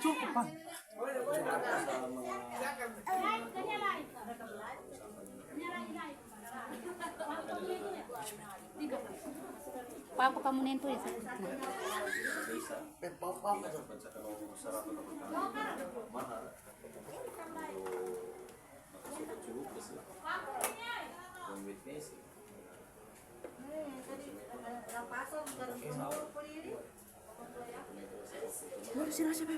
Choco pa. Papa ka muna ito eh. Wala sila siya.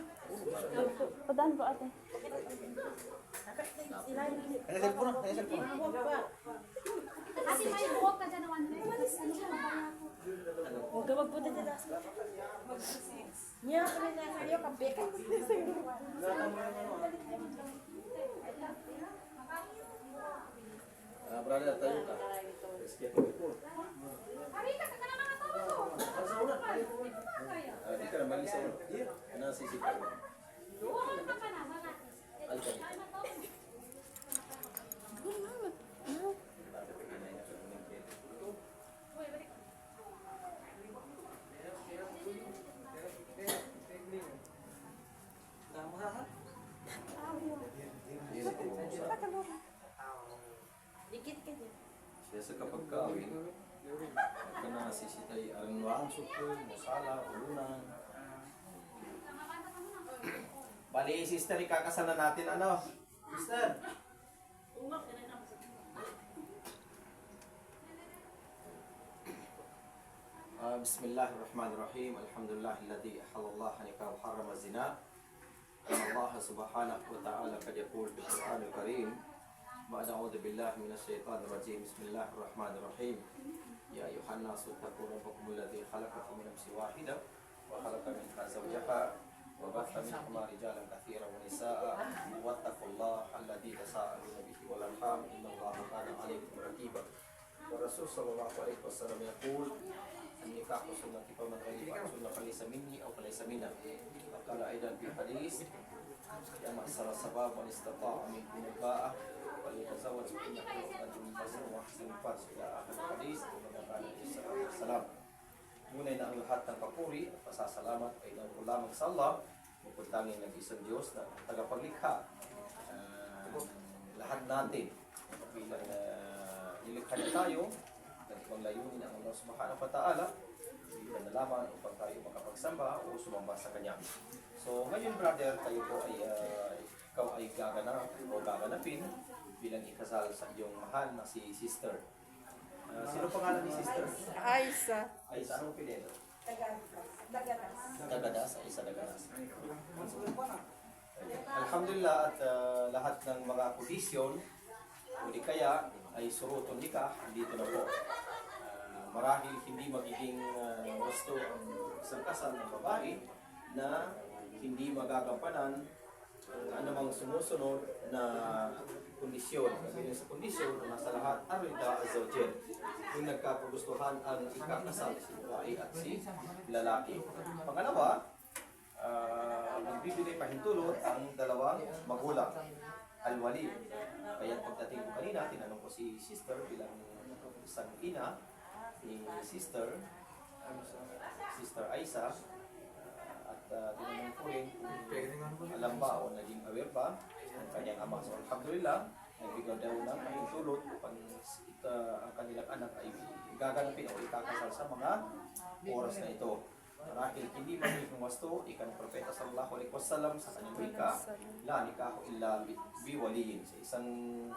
Padaan ba ate? Ay, cellphone na. Ay, cellphone na. Ate, may buwag ka dyan naman. Huwag ka magpunta dyan. Niya, kami na kayo, kape. Brother, tayo ka. Escape ko po. Di ka na mali sa ulo. Ano ang sisipin mo? Ay, ka. Dikit ka din. Kaya sa kapag kawin, ka na sisitay ang waang sukul, musala, ulunan. Bali, sister, ikakasal na natin, ano? Sister! Bismillahirrahmanirrahim. Alhamdulillahilladzi ahallallahu nikah wa harrama zina. Allah subhanahu wa ta'ala qad yaqul fil Qur'anil Karim. بعد أعوذ بالله من الشيطان الرجيم بسم الله الرحمن الرحيم يا أيها الناس اتقوا ربكم الذي خلقكم من نفس واحدة وخلق منها زوجها وبث منهما رجالا كثيرا ونساء واتقوا الله الذي تساءلون به والأرحام إن الله كان عليكم رقيبا والرسول صلى الله عليه وسلم يقول النكاح سنة فمن غير سنة فليس مني أو فليس منا وقال أيضا في حديث يا معشر الشباب من استطاع منكم الباءة وليتزوج فإنه أجر البصر وأحسن الفرج إلى آخر الحديث ومن قال عليه الصلاة والسلام. Ngunit ang lahat ng papuri at pasasalamat ay nabuo lamang sa Allah, mapagtanging nag-isang Diyos na tagapaglikha. Lahat natin bilang nilikha na tayo, nagpang layunin ang Allah subhanahu wa ta'ala, bilang na lamang upang tayo makapagsamba o sumamba sa Kanya. So ngayon brother, tayo po ay ikaw ay gaganap o gaganapin bilang ikasal sa iyong mahal na si sister. Sino pangalan ni sister? Aisa. Aisa, anong pinito? Daganas. Daganas, Aisa Daganas. Alhamdulillah at lahat ng mga kondisyon o di kaya ay surutong nikah dito na po. Marahil hindi magiging gusto ang isang kasal ng babae na hindi magagampanan ang anumang sumusunod na kondisyon. Kabilang sa kondisyon na nasa lahat arida azawjel. Kung nagkapagustuhan ang ikakasal si babae at si lalaki. Pangalawa, magbibigay pahintulot ang dalawang magulang, alwali. Kaya pagdating ko kanina, tinanong ko si sister bilang isang ina ni sister Aisa, at tinanong ko rin kung alam ba o naging aware ba ang kanyang ama. So alhamdulillah, nagbigay daw ng pahintulot upang ang kanilang anak ay gaganapin o ikakasal sa mga oras na ito. Marahil hindi magiging wasto, ika ng Propeta sallallahu alaihi wasallam sa kanyang wika, la nikahu illa biwaliyin. Sa isang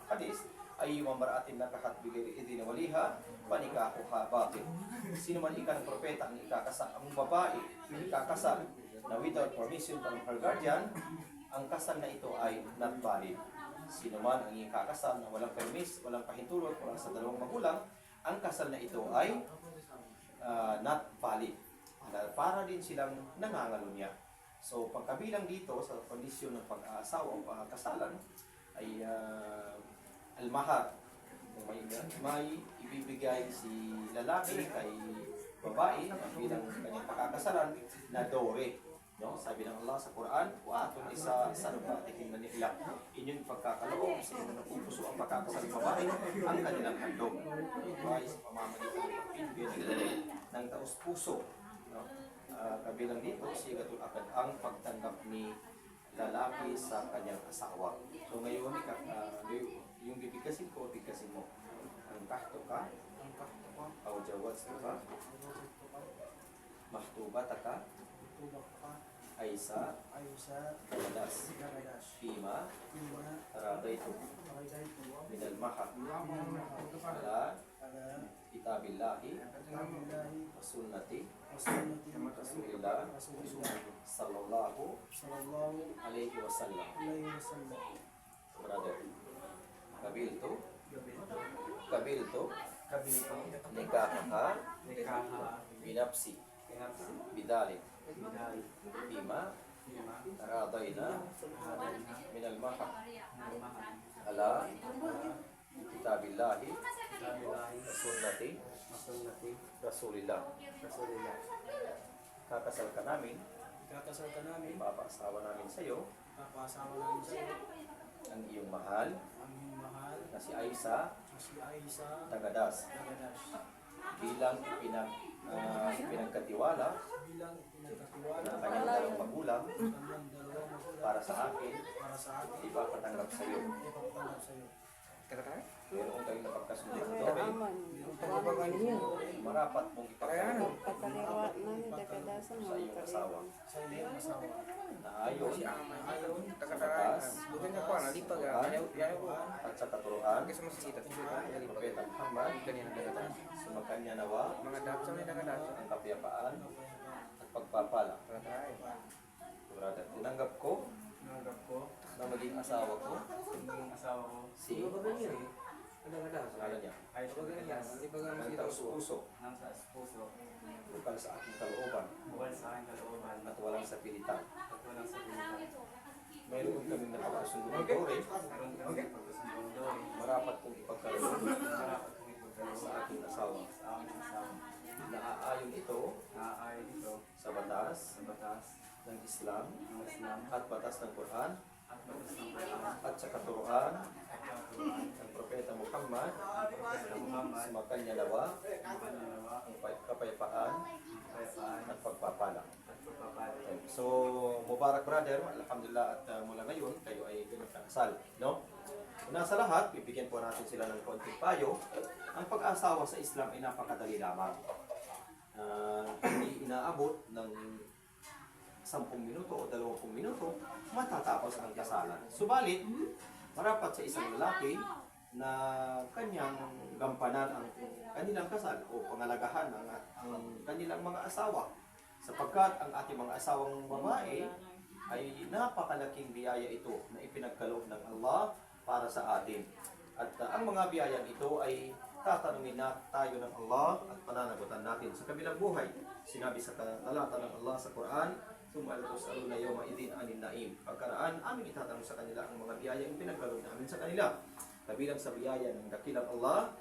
hadis, ay mamaraatin na kahat bigay idin waliha, panikahuha batin. Sino man ika ng Propeta ang ikakasal, ang babae, ikakasal na without permission from her guardian, ang kasal na ito ay not valid. Sino man ang ikakasal na walang permis, walang pahintulot, walang sa dalawang magulang, ang kasal na ito ay not valid. Para din silang nangangalunya. So pagkabilang dito sa kondisyon ng pag-aasawa o pagkakasalan ay almahar. Kung may ibibigay si lalaki kay babae bilang kanyang pagkakasalan na dowry. No? Sabi ng Allah sa Quran, wa atun isa sa nabatikin na nila. Inyong pagkakaloob sa inyong napupuso ang pagkakasal ng babae ang kanilang handog. Babae sa pamamagitan ng pagbibigay ng taos puso. No? Kabilang dito, sigatul akad ang pagtanggap ni lalaki sa kanyang asawa. So ngayon, yung bibigkasin ko, bigkasin mo. Ang kahto ka, o jawaz ka, mahtubat ka, Aisa, Kaladas, Fima, Radaitu, Minal Mahak, Ala, Kitabillahi, Sunnati, Rasulillah, Sallallahu Alaihi Wasallam. Brother, Kabiltu, Nikaha, Binapsi, Bidalik, Bima, Radayna, Minal Mahak, Ala, Kitabillahi, Sunnati, Rasulillah. Kakasal ka namin, ipapasawa namin sa iyo, ang iyong mahal, na si Aisa, Tagadas, bilang pinagkatiwala ng kanyang dalawang magulang para sa akin, ipapatanggap sa iyo. Meron kayong napagkasundo ng Dore, marapat mong ipagkaloob sa iyong asawa na ayon sa batas, at sa katuruan ng Propeta Muhammad, sumakanya nawa ang kapayapaan at pagpapala. Brother, tinanggap ko na maging asawa ko si pangalan niya ng taus-puso, bukal sa aking kalooban at walang sapilitan. Mayroon kaming nakapasundo ng Dore, marapat kong ipagkaloob sa aking asawa na aayon ito sa batas ng Islam at batas ng Quran at sa katuruan ng Propeta Muhammad, sumakanya nawa ang kapayapaan at pagpapala. So, Mubarak brother, alhamdulillah, at mula ngayon kayo ay pinagkakasal, no? Una sa lahat, bibigyan po natin sila ng konting payo. Ang pag-asawa sa Islam ay napakadali lamang. Hindi inaabot ng 10 minuto o 20 minuto, matatapos ang kasalan. Subalit, marapat sa isang lalaki na kanyang gampanan ang kanilang kasal o pangalagahan ang kanilang mga asawa. Sapagkat ang ating mga asawang babae ay napakalaking biyaya ito na ipinagkaloob ng Allah para sa atin. At ang mga biyayang ito ay tatanungin na tayo ng Allah at pananagutan natin sa kabilang buhay. Sinabi sa talata ng Allah sa Quran, "Sumalatusaruna yawma idin anin naim." Pagkaraan, aming itatanong sa kanila ang mga biyayang pinagkaloob namin sa kanila. Kabilang sa biyaya ng dakilang Allah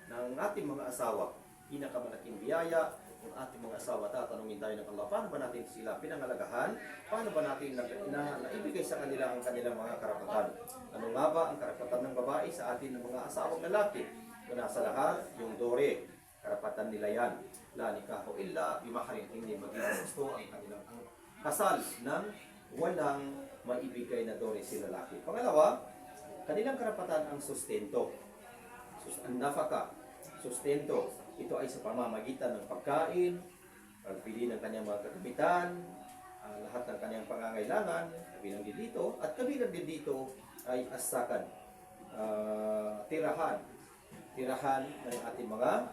ng ating mga asawa, pinakamalaking biyaya ng ating mga asawa, tatanungin tayo ng Allah, paano ba natin sila pinangalagahan? Paano ba natin naibigay sa kanila ang kanilang mga karapatan? Ano nga ba ang karapatan ng babae sa atin ng mga asawang lalaki? Una sa lahat, yung Dore, karapatan nila yan. La nikaho illa bimaharin, hindi maging gusto ang kanilang kasal ng walang maibigay na Dore si lalaki. Pangalawa, kanilang karapatan ang sustento. Ang nafaka, sustento. Ito ay sa pamamagitan ng pagkain, pagbili ng kanyang mga kagamitan, lahat ng kanyang pangangailangan, kabilang din dito, at kabilang din dito ay asakan, tirahan ng ating mga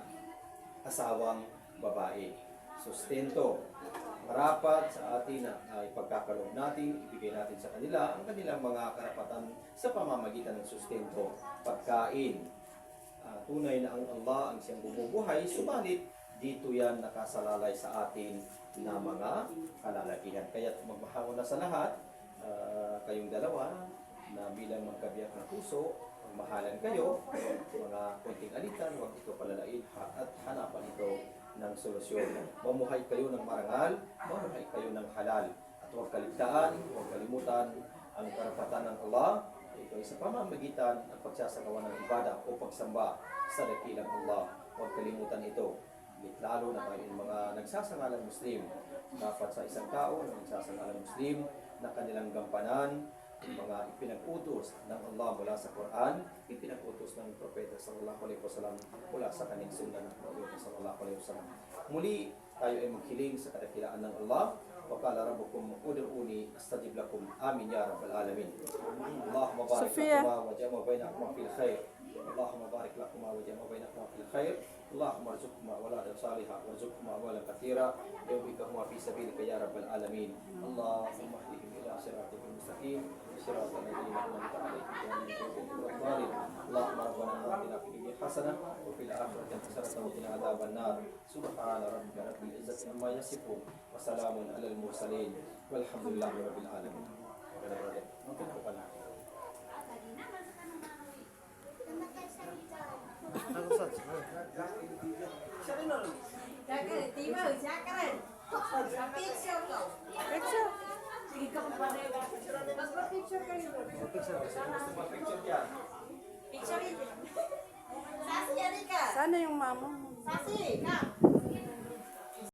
asawang babae. Sustento, marapat sa atin na ipagkakaloob natin, ibigay natin sa kanila ang kanilang mga karapatan sa pamamagitan ng sustento, pagkain. Tunay na ang Allah ang siyang bumubuhay, subalit dito yan nakasalalay sa atin na mga kalalakihan. Kaya magmahawa na sa lahat, kayong dalawa na bilang magkabiyak ng puso, magmahalan kayo, mga konting alitan, huwag ito palalain at hanapan ito ng solusyon. Mamuhay kayo ng marangal, mamuhay kayo ng halal, at huwag kaligtaan, huwag kalimutan ang karapatan ng Allah. Ito ay sa pamamagitan ng pagsasagawa ng ibadah o pagsamba sa dakilang Allah. Huwag kalimutan ito. Lalo na tayong mga nagsasangalang Muslim. Dapat sa isang tao na nagsasangalang Muslim na kanilang gampanan, yung mga ipinag-utos ng Allah mula sa Quran, ipinag-utos ng Propeta sallallahu alaihi wasallam mula sa kanyang sunna ng Propeta sallallahu alaihi wasallam. Muli, tayo ay maghiling sa kadakilaan ng Allah. Wa qala rabbukum ud'uni astajib lakum. Amin ya rabbal alamin. Allahumma barik Sophia. lakuma wa jama bainakuma fil khair. Allahumma barik lakuma wa jama bainakuma fil khair. Allahumma arzuqhuma waladan salihah warzuqhuma amalan katsira yawbikahuma fi sabilika ya rabbal alamin. Allahumma ihdihim ila siratikal mustaqim. صراط الذين أنعمت عليهم غير المغضوب عليهم. اللهم ربنا آتنا في الدنيا حسنة وفي الآخرة حسنة وقنا عذاب النار. سبحان ربك رب العزة عما يصفون وسلام على المرسلين والحمد لله رب العالمين. Picture. Magpa-picture kayo. Picture ini. Sasi, Erika. Sana yung mama mo. Sasi, come.